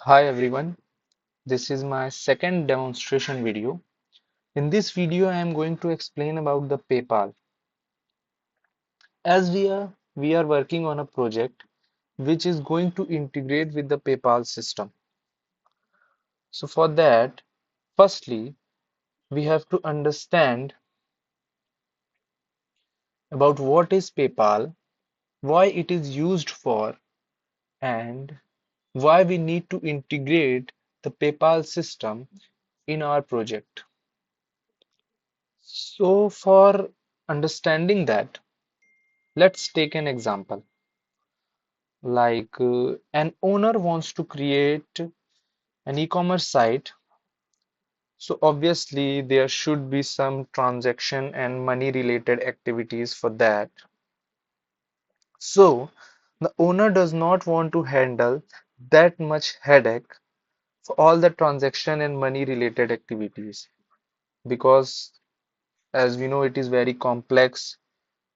Hi everyone, this is my second demonstration video. In this video, I am going to explain about the PayPal. As we are working on a project which is going to integrate with the PayPal system. So for that, firstly, we have to understand about what is PayPal, why it is used for, and why we need to integrate the PayPal system in our project. So for understanding that, let's take an example. Like an owner wants to create an e-commerce site, so obviously there should be some transaction and money related activities for that. So the owner does not want to handle that much headache for all the transaction and money related activities because as we know it is very complex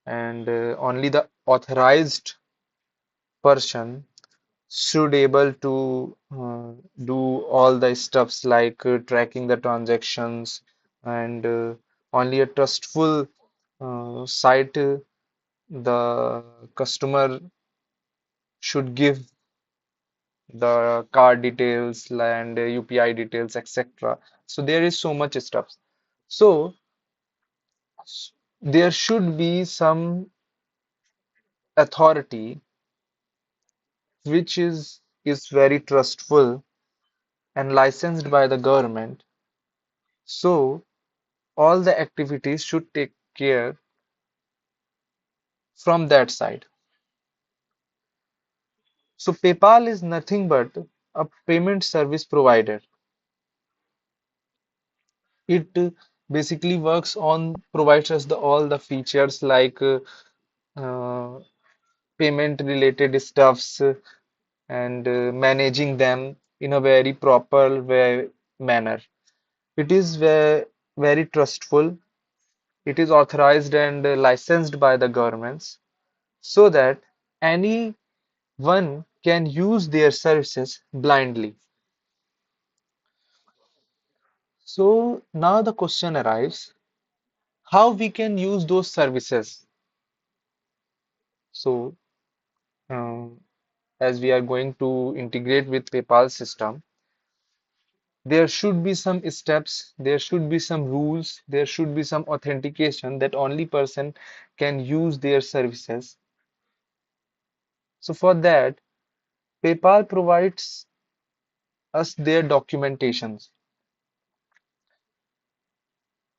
and only the authorized person should able to do all the stuffs like tracking the transactions and only a trustful site the customer should give the card details and UPI details, etc. So there is so much stuff. So there should be some authority which is very trustful and licensed by the government. So all the activities should take care from that side. So PayPal is nothing but a payment service provider. It basically works on provides us all the features like uh, payment related stuffs and managing them in a very proper manner. It is very trustful. It is authorized and licensed by the governments so that any one can use their services blindly. So now the question arrives, how we can use those services? So um, as we are going to integrate with PayPal system, there should be some steps, there should be some rules, there should be some authentication that only person can use their services. So for that, PayPal provides us their documentations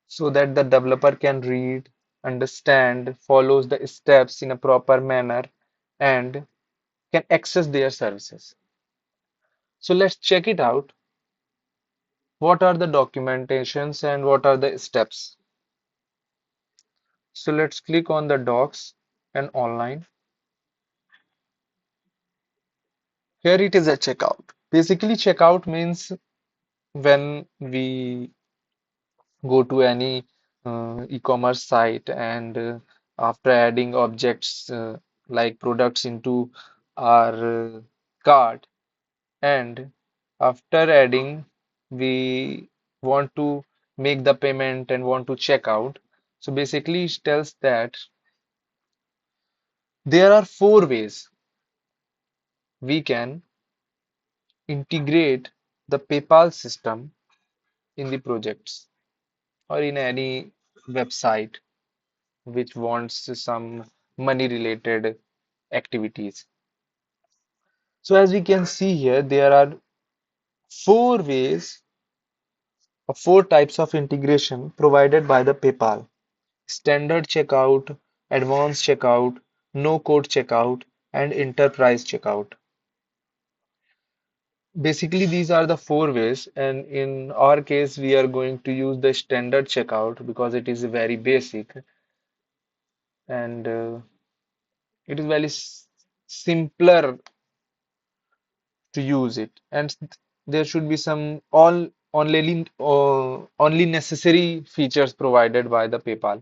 so that the developer can read, understand, follows the steps in a proper manner, and can access their services. So let's check it out. What are the documentations and what are the steps? So let's click on the docs and online. Here it is a checkout. Basically, checkout means when we go to any e-commerce site and after adding objects like products into our cart and after adding we want to make the payment and want to check out. So basically it tells that there are four ways we can integrate the PayPal system in the projects or in any website which wants some money related activities. So as we can see here, there are four ways or four types of integration provided by the PayPal. Standard checkout, advanced checkout, no code checkout, and enterprise checkout. Basically, these are the four ways, and in our case, we are going to use the standard checkout because it is very basic and it is very simpler to use it. And there should be some all only necessary features provided by the PayPal.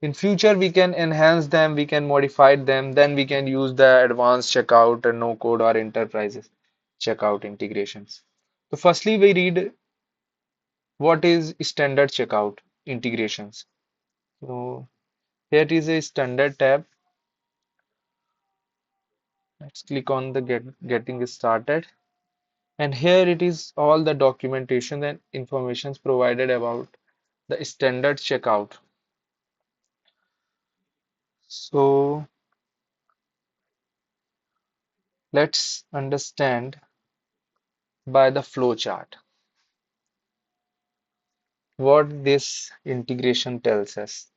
In future, we can enhance them, we can modify them, then we can use the advanced checkout and no code or enterprises. checkout integrations. So firstly, we read what is standard checkout integrations. So here is a standard tab. Let's click on the getting started. And here it is all the documentation and informations provided about the standard checkout. So let's understand by the flow chart what this integration tells us.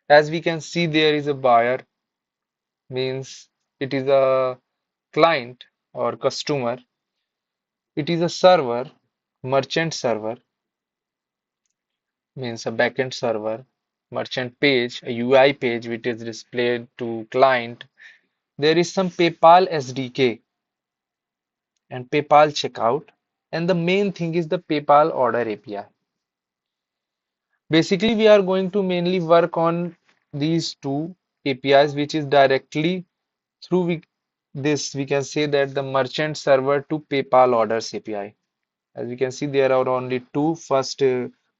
As we can see, there is a buyer, means it is a client or customer. It is a server, merchant server, means a backend server, merchant page, a UI page which is displayed to client. There is some PayPal SDK and PayPal checkout, and the main thing is the PayPal order API. Basically, we are going to mainly work on these two APIs, which is directly through this. We can say that the merchant server to PayPal orders API. As we can see, there are only two. First,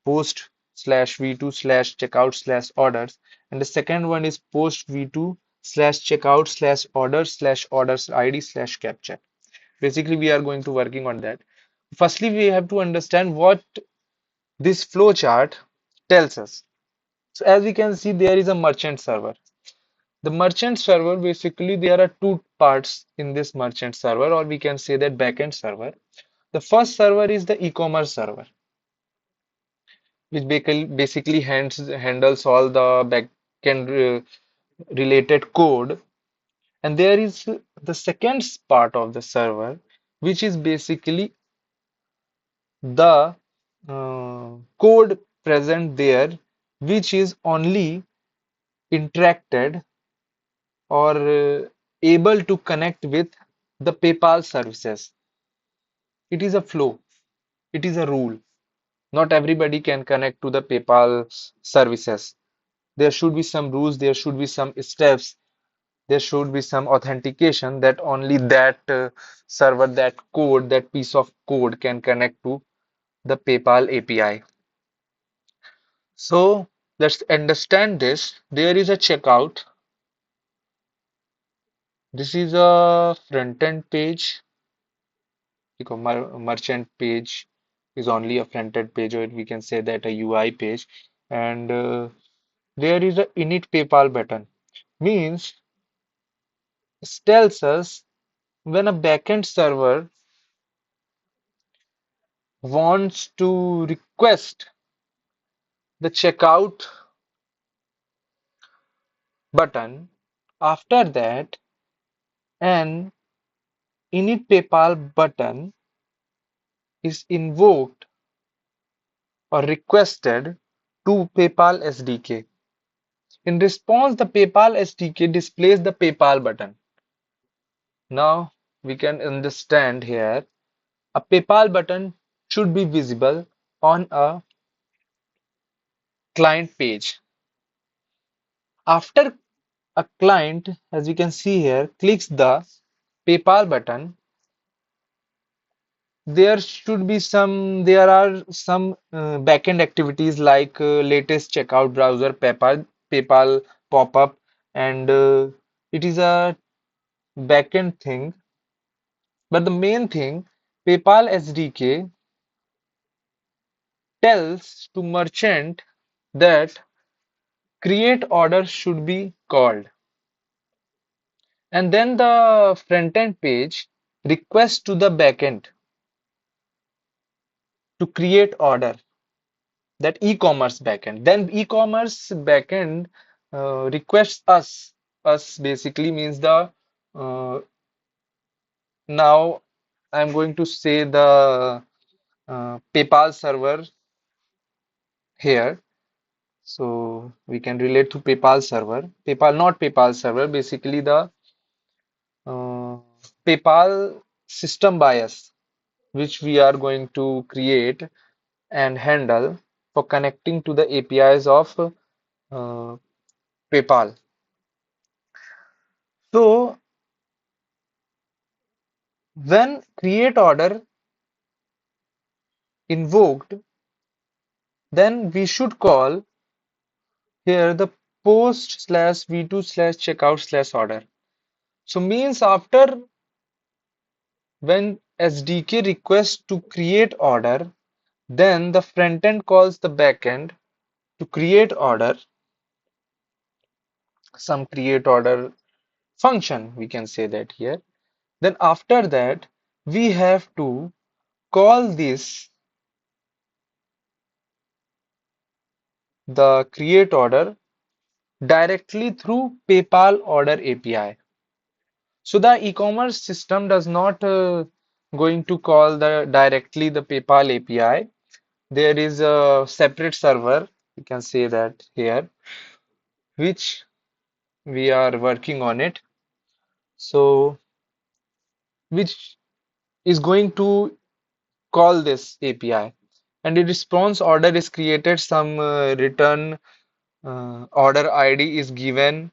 post slash v2 slash checkout slash orders, and the second one is post v2 slash checkout slash orders ID slash capture. Basically, we are going to working on that. Firstly, we have to understand what this flow chart tells us. So as we can see, there is a merchant server. The merchant server, basically, there are two parts in this merchant server, or we can say that backend server. The first server is the e-commerce server, which basically handles all the backend related code. And there is the second part of the server, which is basically the code present there, which is only interacted or able to connect with the PayPal services. It is a flow, it is a rule. Not everybody can connect to the PayPal services. There should be some rules, there should be some steps, there should be some authentication that only that server, that code, that piece of code can connect to the PayPal API. So let's understand this. There is a checkout. This is a front-end page because merchant page is only a front-end page, or we can say that a UI page. And there is a init PayPal button. Means it tells us when a backend server wants to request the checkout button. After that, an init PayPal button is invoked or requested to PayPal SDK. In response, the PayPal SDK displays the PayPal button. Now we can understand here a PayPal button should be visible on a client page. After a client, as you can see here, clicks the PayPal button, there are some backend activities like latest checkout browser, PayPal pop-up, and it is a backend thing. But the main thing, PayPal SDK tells to merchant that create order should be called. And then the front-end page requests to the backend to create order, that e-commerce backend. Then e-commerce backend requests us basically means the uh, now I'm going to say the PayPal server here. So we can relate to PayPal server. PayPal, not PayPal server, basically the uh, PayPal system bias, which we are going to create and handle for connecting to the APIs of PayPal. So When create order invoked, then we should call here the post slash v2 slash checkout slash order. So means after when SDK requests to create order, then the front end calls the backend to create order, some create order function, we can say that here. Then after that, we have to call this the create order directly through PayPal order API. So the e-commerce system does not going to call the directly the PayPal API. There is a separate server, you can say that here, which we are working on it. So which is going to call this API. And the response order is created, some return order ID is given,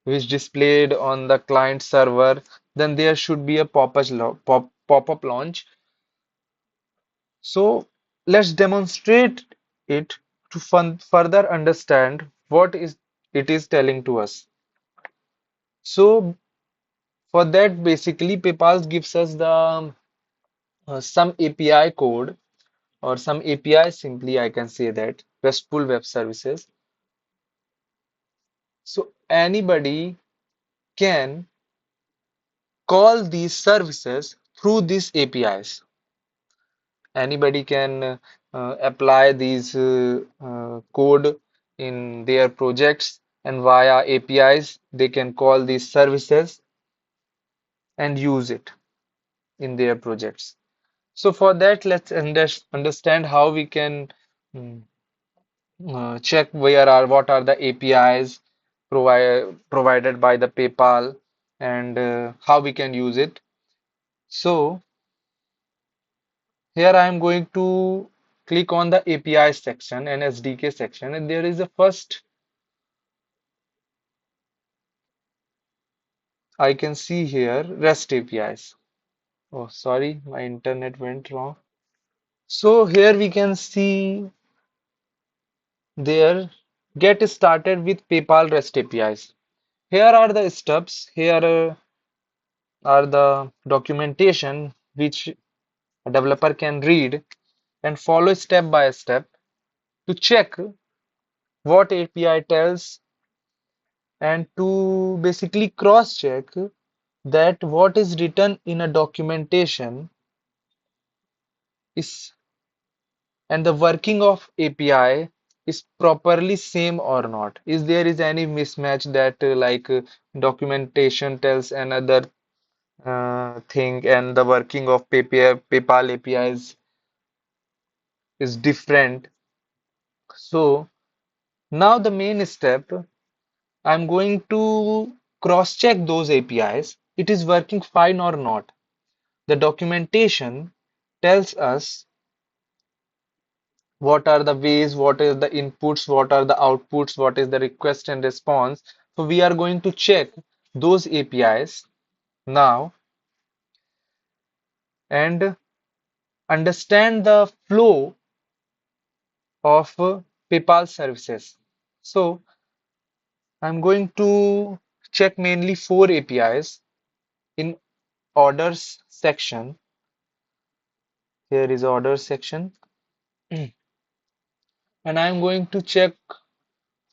which displayed on the client server. Then there should be a pop-up launch. So let's demonstrate it to further understand what is it is telling to us. So for that, basically, PayPal gives us the some API code or some API, simply I can say that RESTful web services. So anybody can call these services through these APIs. Anybody can apply these code in their projects, and via APIs they can call these services and use it in their projects. So for that, let's understand how we can mm, check what are the APIs provided by the PayPal, and how we can use it. So here I am going to click on the API section and SDK section, and there is a first I can see here REST APIs. Oh, sorry, my internet went wrong. So here we can see there get started with PayPal REST APIs. Here are the steps. Here are the documentation which a developer can read and follow step by step to check what API tells, and to basically cross check that what is written in a documentation is and the working of API is properly same or not. Is there is any mismatch that documentation tells another thing and the working of PayPal APIs is different. So now the main step, I'm going to cross check those APIs. It is working fine or not. The documentation tells us what are the ways, what is the inputs, what are the outputs, what is the request and response. So we are going to check those APIs now and understand the flow of PayPal services. So I'm going to check mainly four APIs in orders section. Here is orders section, and I'm going to check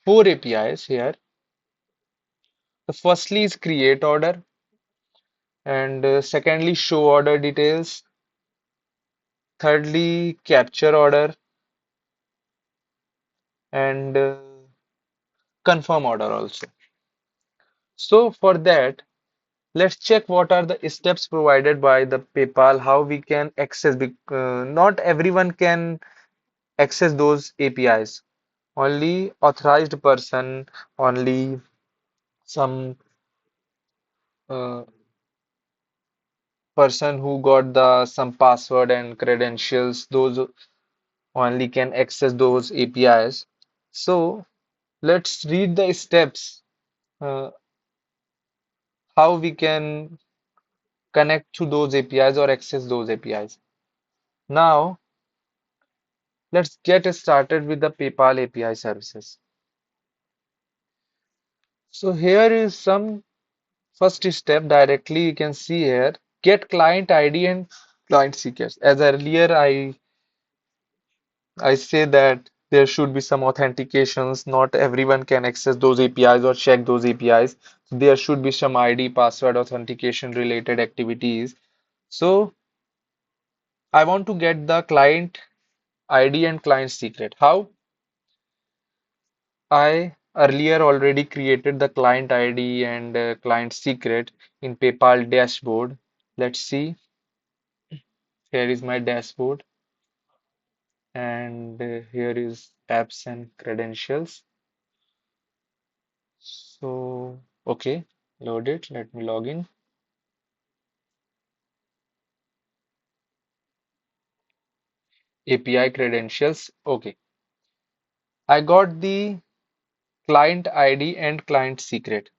four APIs here. The firstly is create order, and secondly show order details, thirdly capture order, and confirm order also. So for that, let's check what are the steps provided by the PayPal, how we can access. Not everyone can access those APIs. Only authorized person, only some uh, person who got the some password and credentials, those only can access those APIs. So let's read the steps, how we can connect to those APIs or access those APIs. Now, let's get started with the PayPal API services. So here is some first step directly you can see here. Get client ID and client secrets. As earlier I say that there should be some authentications. Not everyone can access those APIs or check those APIs. There should be some ID, password authentication related activities. So I want to get the client ID and client secret. How? I earlier already created the client ID and client secret in PayPal dashboard. Let's see. Here is my dashboard, and here is apps and credentials. So, okay, load it. Let me log in. API credentials. Okay, I got the client ID and client secret.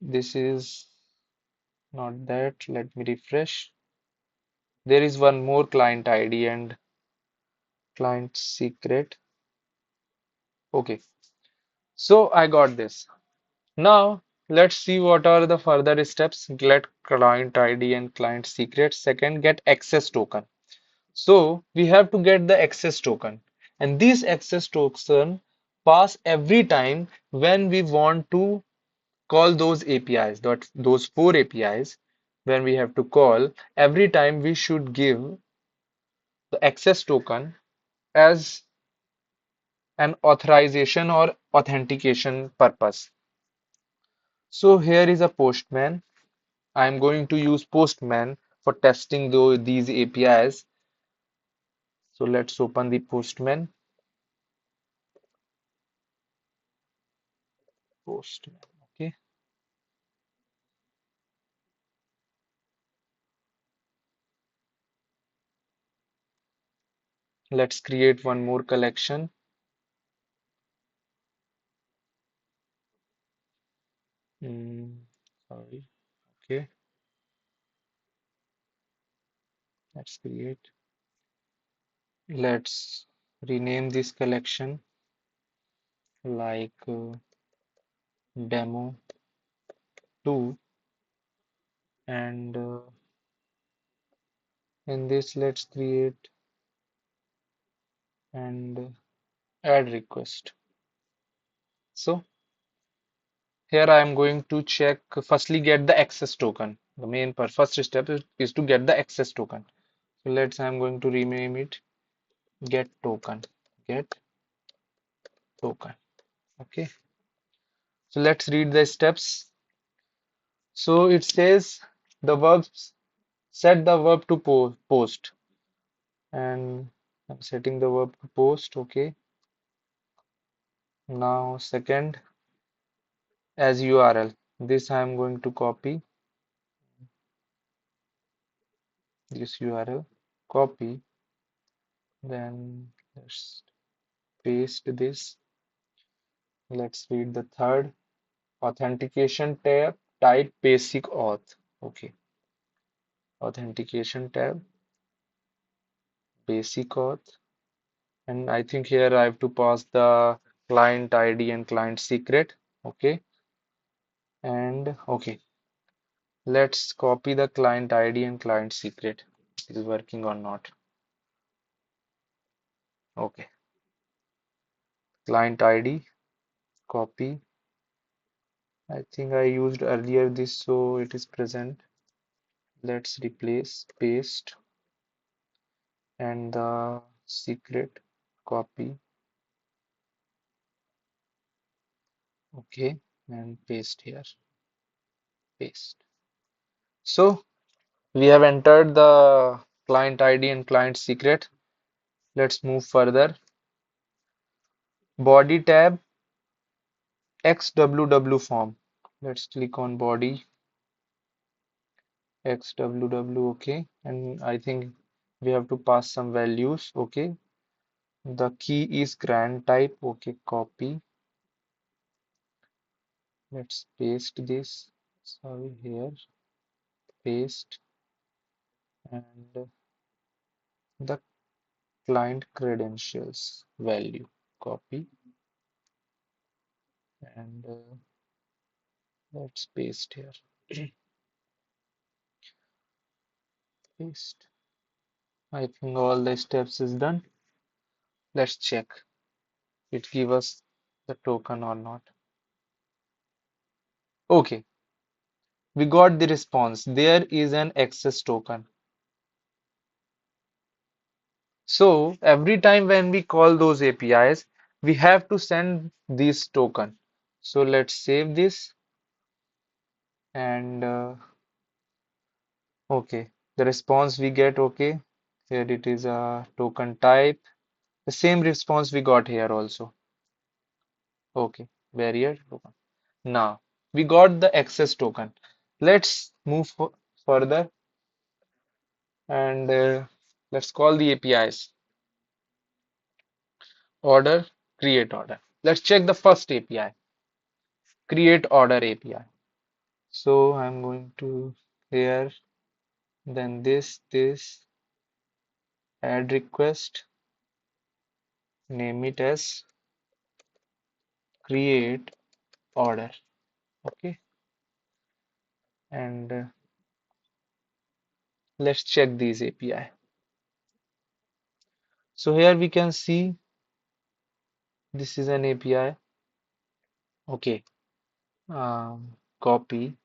This is not that. Let me refresh. There is one more client ID and client secret. Okay, so I got this. Now, let's see what are the further steps. Get client ID and client secret. Second, get access token. So we have to get the access token, and this access token pass every time when we want to call those APIs, those four APIs. When we have to call, every time we should give the access token as an authorization or authentication purpose. So here is a postman. I'm going to use postman for testing these APIs. So let's open the postman. Postman. Okay. Let's create one more collection. Mm, sorry. Okay. Let's create. Let's rename this collection like Demo-2, and in this let's create and add request. So here I am going to check, firstly get the access token. The main first step is to get the access token. So I'm going to rename it get token. Get token. Okay. So let's read the steps. So it says the verbs, set the verb to post, and I'm setting the verb to post. Okay. Now second, as URL. This I'm going to copy this URL, copy, then let's paste this. Let's read the third, authentication tab, type basic auth. Okay, authentication tab, basic auth, and I think here I have to pass the client ID and client secret. Okay, and okay, let's copy the client ID and client secret. Is it working or not? Okay, client ID, copy. I think I used earlier this, so it is present. Let's replace, paste, and the secret, copy. Okay, and paste here, paste. So we have entered the client ID and client secret. Let's move further. Body tab, XWW form. Let's click on body, XWW, okay. And I think we have to pass some values, okay. The key is grant type, okay, copy. Let's paste this, sorry, here. paste, and the client credentials value, copy, and let's paste here. Paste. I think all the steps is done. Let's check it give us the token or not. Okay, we got the response. There is an access token. So every time when we call those APIs, we have to send this token. So let's save this and okay, the response we get okay. Here it is a token type. The same response we got here also. Okay, barrier token. Now we got the access token. Let's move further and let's call the APIs. Order, create order. Let's check the first API, create order API. So I'm going to here, then this, add request, name it as create order. Okay, and let's check these API. So here we can see this is an API. Okay, copy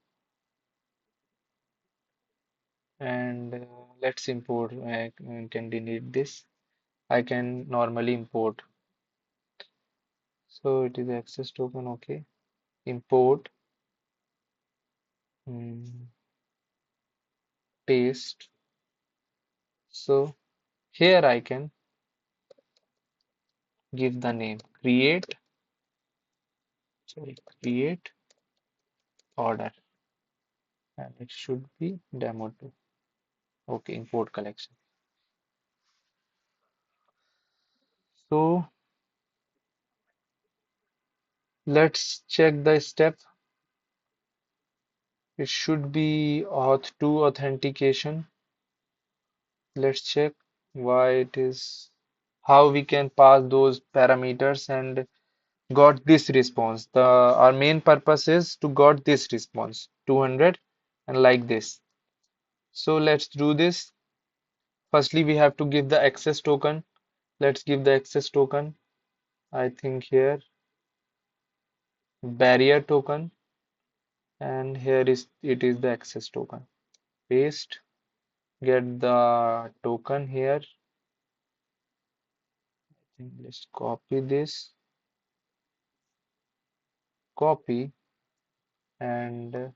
and let's import. I can delete this. I can normally import. So it is access token. Okay, import, mm, paste. So here I can give the name create order and it should be demo2. Okay, import collection. So let's check the step. It should be auth2 authentication. Let's check why it is how we can pass those parameters and got this response. The our main purpose is to got this response 200 and like this. So let's do this. Firstly, we have to give the access token. Let's give the access token. I think here barrier token and here is it is the access token. Paste, get the token here. I think let's copy this, copy and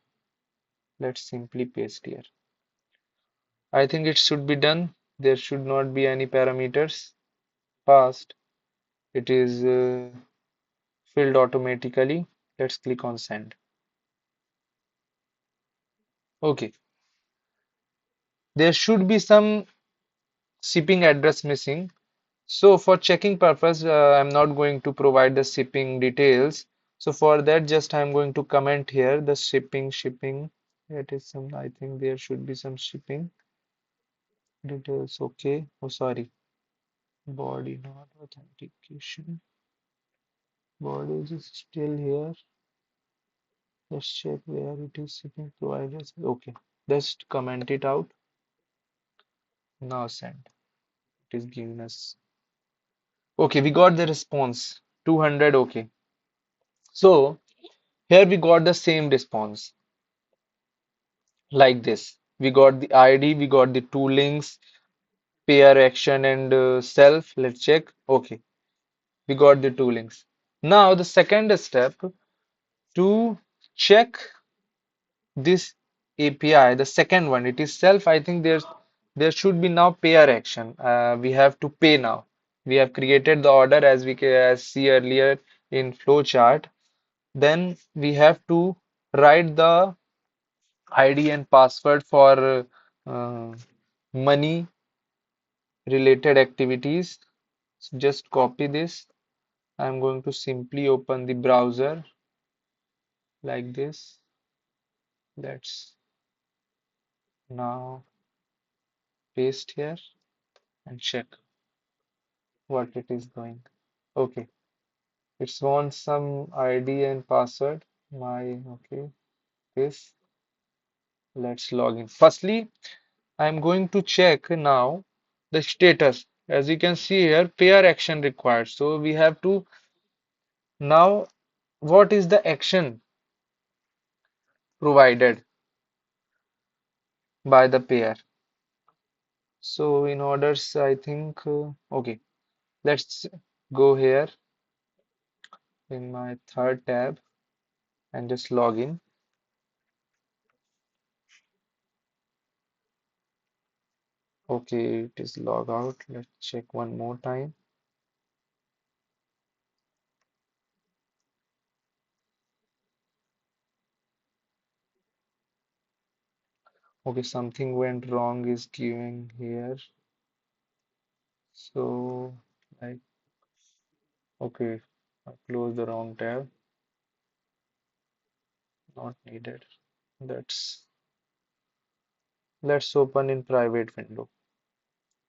let's simply paste here. I think it should be done. There should not be any parameters passed. It is filled automatically. Let's click on send. Okay, there should be some shipping address missing. So for checking purpose, I'm not going to provide the shipping details. So for that, just I'm going to comment here the shipping. It is some, I think there should be some shipping details. Okay. Oh, sorry. Body not authentication. Body is still here. Let's check where it is shipping providers. Okay. Just comment it out. Now send. It is giving us. Okay, we got the response. 200. Okay. So here we got the same response like this. We got the ID, we got the two links, pair action and self. Let's check. Okay, we got the two links. Now the second step to check this API, the second one, it is self. I think there should be now pair action. We have to pay now. We have created the order as we as see earlier in flowchart. Then we have to write the ID and password for uh, money related activities. So just copy this. I'm going to simply open the browser like this. Let's Now paste here and check what it is doing. Okay, it's wants some ID and password. Okay, this. Let's log in. Firstly, I'm going to check now the status. As you can see here, pair action required. So we have to now what is the action provided by the pair? So in orders, I think okay. Let's go here in my third tab and just log in. Okay, it is log out. Let's check one more time. Okay, something went wrong is giving here. So like okay, I closed the wrong tab. Not needed. Let's open in private window.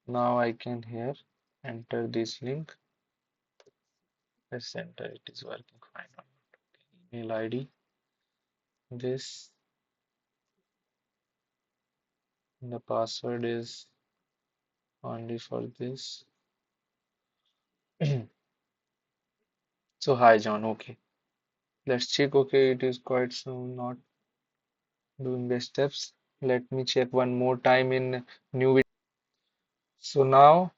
Now I can here enter this link. Let's enter. It is working fine. Email ID. This the password is only for this. So hi John. Okay. Let's check. Okay, it is quite soon not doing the steps. Let me check one more time in new video. So now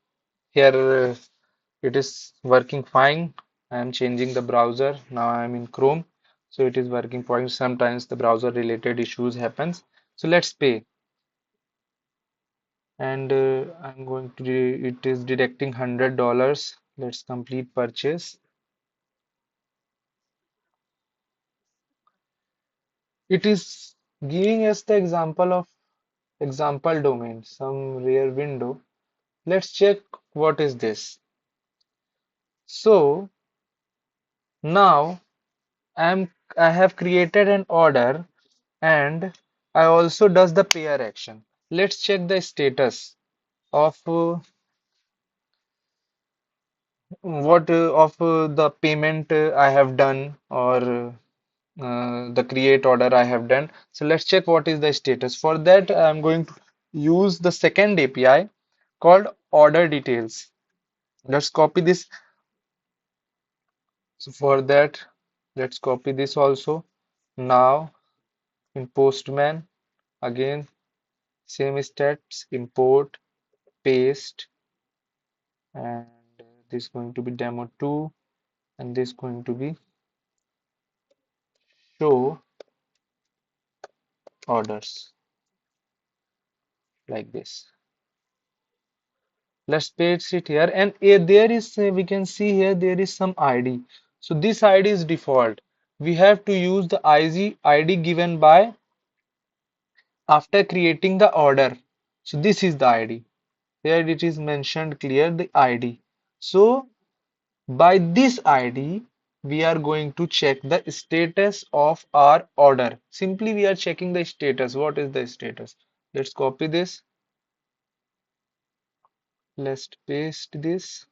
here it is working fine. I am changing the browser. Now I am in Chrome. So it is working fine. Sometimes the browser related issues happens. So let's pay. And I'm going to, it is deducting $100. Let's complete purchase. It is giving us the example of example domain, some rare window. Let's check what is this. So now I have created an order and I also does the pair action. Let's check the status of what of the payment I have done or the create order I have done. So let's check what is the status. For that, I'm going to use the second API called order details. Let's copy this. So for that, let's copy this also. Now in Postman, again, same steps, import, paste, and this is going to be demo2, and this is going to be show orders like this. Let's paste it here, and there is we can see here there is some ID. So this ID is default. We have to use the ID given by after creating the order. So this is the ID. Here it is mentioned clear the ID. So by this ID, we are going to check the status of our order. Simply we are checking the status. What is the status? Let's copy this. Let's paste this.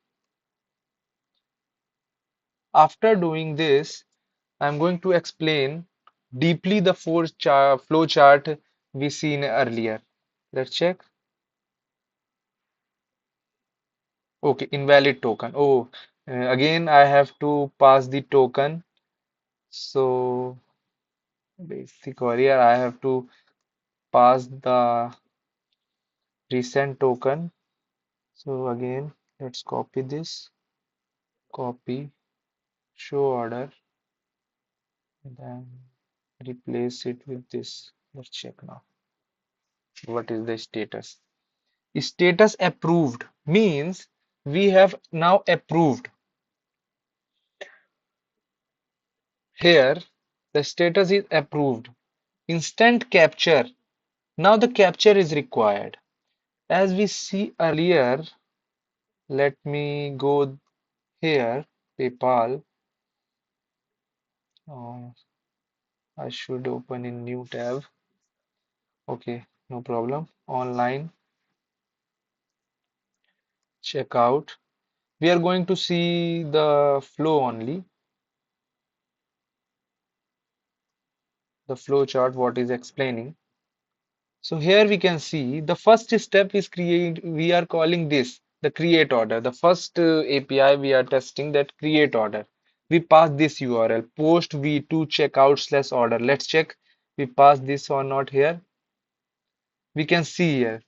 After doing this, I'm going to explain deeply the flow chart we seen earlier. Let's check. Okay, invalid token. Oh, again I have to pass the token. So basic warrior, I have to pass the recent token. So again, let's copy this, copy, show order, then replace it with this. Let's check now. What is the status? Status approved means we have now approved. Here, the status is approved. Instant capture. Now the capture is required. As we see earlier, let me go here, PayPal. Oh, I should open in new tab. Okay. no problem. Online checkout. We are going to see the flow only, the flow chart, what is explaining. So here we can see the first step is create, we are calling this the create order. The first API we are testing that create order. We pass this URL post v2 checkout slash order. Let's check we pass this or not here. We can see here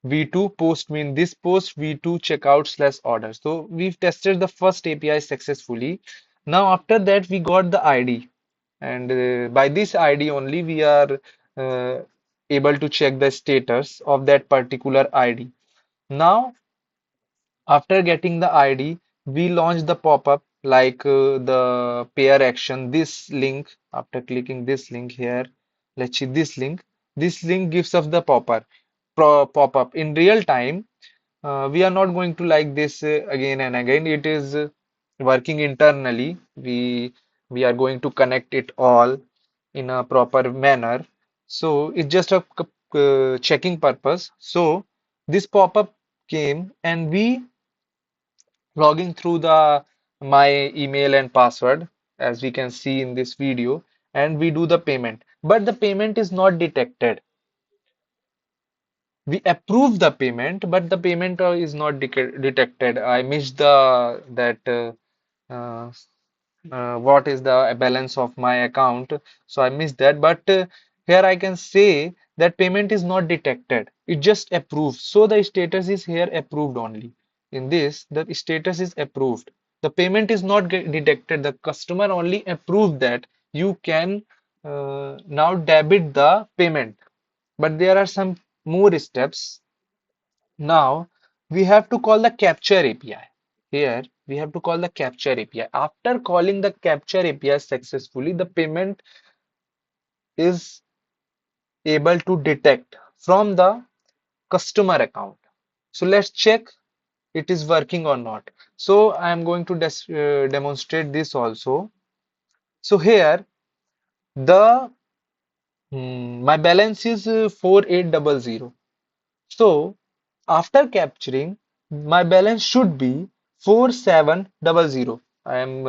v2 post mean this post v2 checkout slash order. So we've tested the first API successfully. Now after that we got the ID. And by this ID only we are uh, able to check the status of that particular ID. Now, after getting the ID, we launch the pop-up like the pair action. This link, after clicking this link here, let's see this link. This link gives us the pop-up in real time. We are not going to like this again and again. It is working internally. We are going to connect it all in a proper manner. So it's just a checking purpose. So this pop-up came and we logging through the my email and password as we can see in this video and we do the payment. But the payment is not detected. We approve the payment, but the payment is not detected. I missed the that uh, what is the balance of my account. So I missed that. But here I can say that payment is not detected. It just approved. So the status is here approved only. In this, the status is approved. The payment is not detected. The customer only approved that you can now debit the payment. But there are some more steps. Now we have to call the capture API. Here we have to call the capture API. After calling the capture API successfully, the payment is able to detect from the customer account. So let's check it is working or not. So I am going to demonstrate this also. So here the my balance is 4800. So after capturing, my balance should be 4700. I am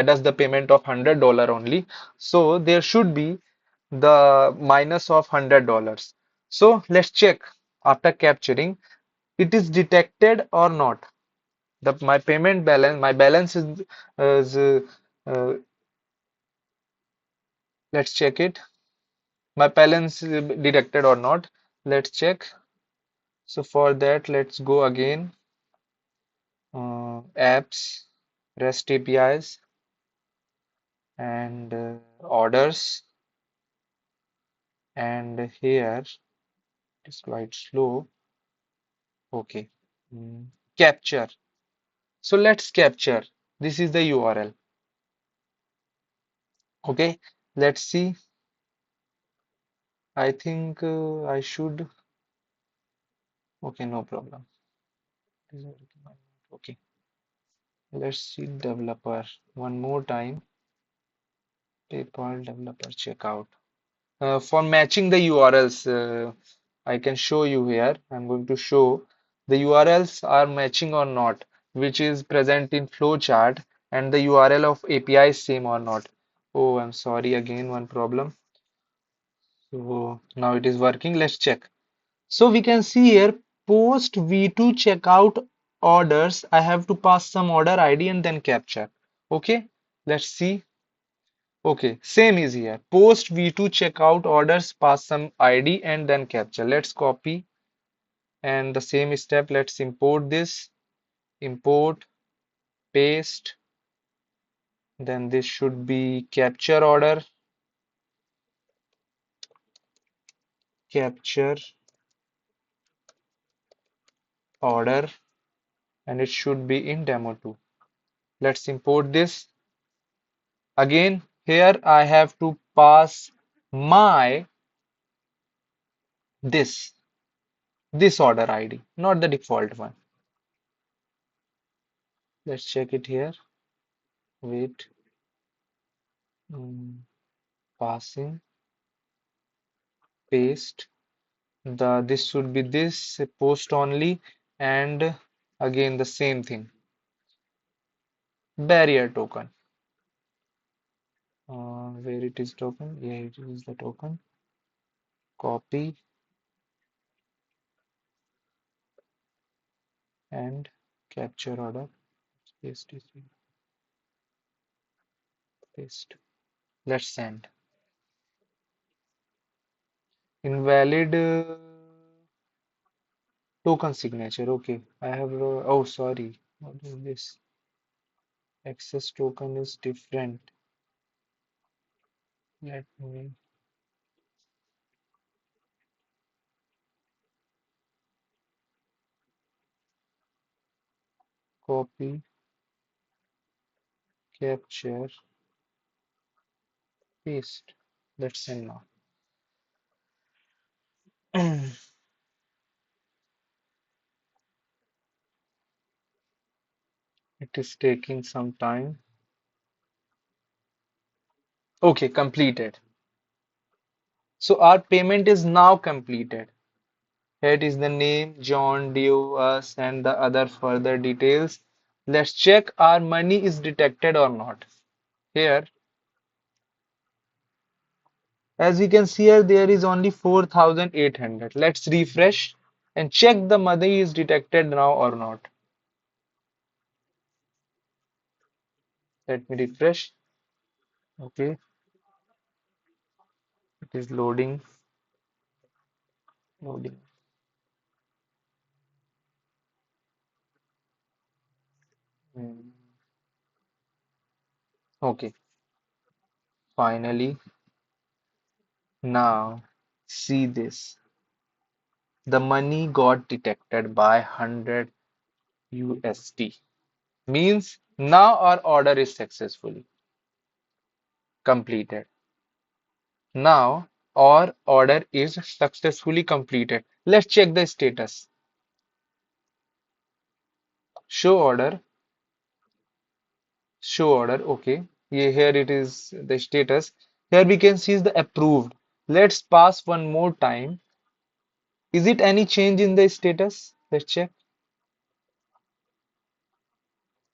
does the payment of $100 only. So there should be the minus of $100. So let's check after capturing it is detected or not. The my payment balance, my balance is uh, let's check it. My balance is detected or not. Let's check. So for that, let's go again. Apps, REST APIs, and orders. And here it's quite slow. Okay. Mm, Capture. So let's capture. This is the URL. Okay. Let's see. I think I should. Okay, no problem. Okay. Let's see developer one more time. PayPal developer checkout. For matching the URLs, I can show you here. I'm going to show the URLs are matching or not, which is present in flowchart, and the URL of API is same or not. Oh, I'm sorry again, one problem. So now it is working. Let's check. So we can see here post V2 checkout orders. I have to pass some order ID and then capture. Okay, let's see. Okay, same is here. Post V2 checkout orders, pass some ID and then capture. Let's copy and the same step. Let's import this. Import, paste. Then this should be capture order. Capture order. And it should be in demo2. Let's import this. Again, here I have to pass my this this order ID, not the default one. Let's check it here. Wait. Mm, Passing. paste. This should be this post only, and again the same thing. Barrier token. Where it is token? Yeah, it is the token. Copy and capture order. Paste it. Paste. Let's send. Invalid token signature. Okay, I have. Oh, sorry. What is this? Access token is different. Let me copy, capture, paste. Let's send now. It is taking some time. Okay, completed. So our payment is now completed. Here it is the name, John, Due, us, and the other further details. Let's check our money is detected or not. Here, as we can see here, there is only 4,800. Let's refresh and check the money is detected now or not. Let me refresh. Okay, it is loading, loading. Hmm. Okay, finally, now see this. The money got detected by 100 USD. Means now our order is successfully completed. Now our order is successfully completed. Let's check the status. Show order, show order. Okay. Here it is the status. Here we can see is the approved. Let's pass one more time. Is it any change in the status? Let's check.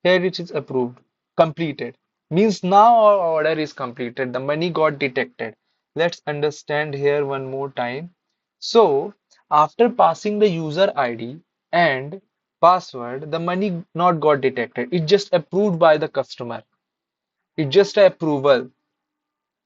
Here it is approved, completed. Means now our order is completed. The money got detected. Let's understand here one more time. So, after passing the user ID and password, the money not got detected. It just approved by the customer. It just a approval.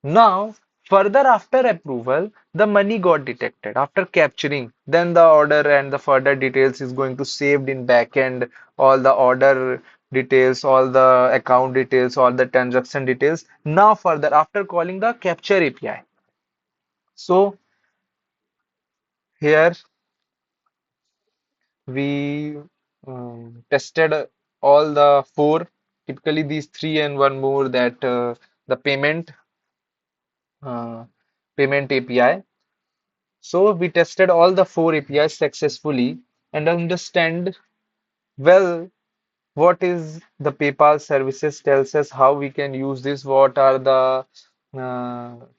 Now, further after approval, the money got detected. After capturing, then the order and the further details is going to saved in backend, all the order details, all the account details, all the transaction details. Now further after calling the capture API. So here we tested all the four, typically these three and one more that the uh, payment API. So we tested all the four APIs successfully and understand well what is the PayPal services tells us how we can use this, what are the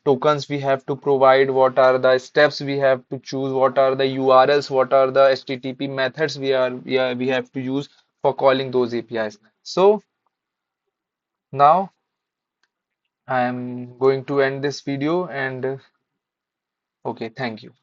tokens we have to provide, what are the steps we have to choose, what are the URLs, what are the HTTP methods we have to use for calling those APIs. So now I am going to end this video and okay, thank you.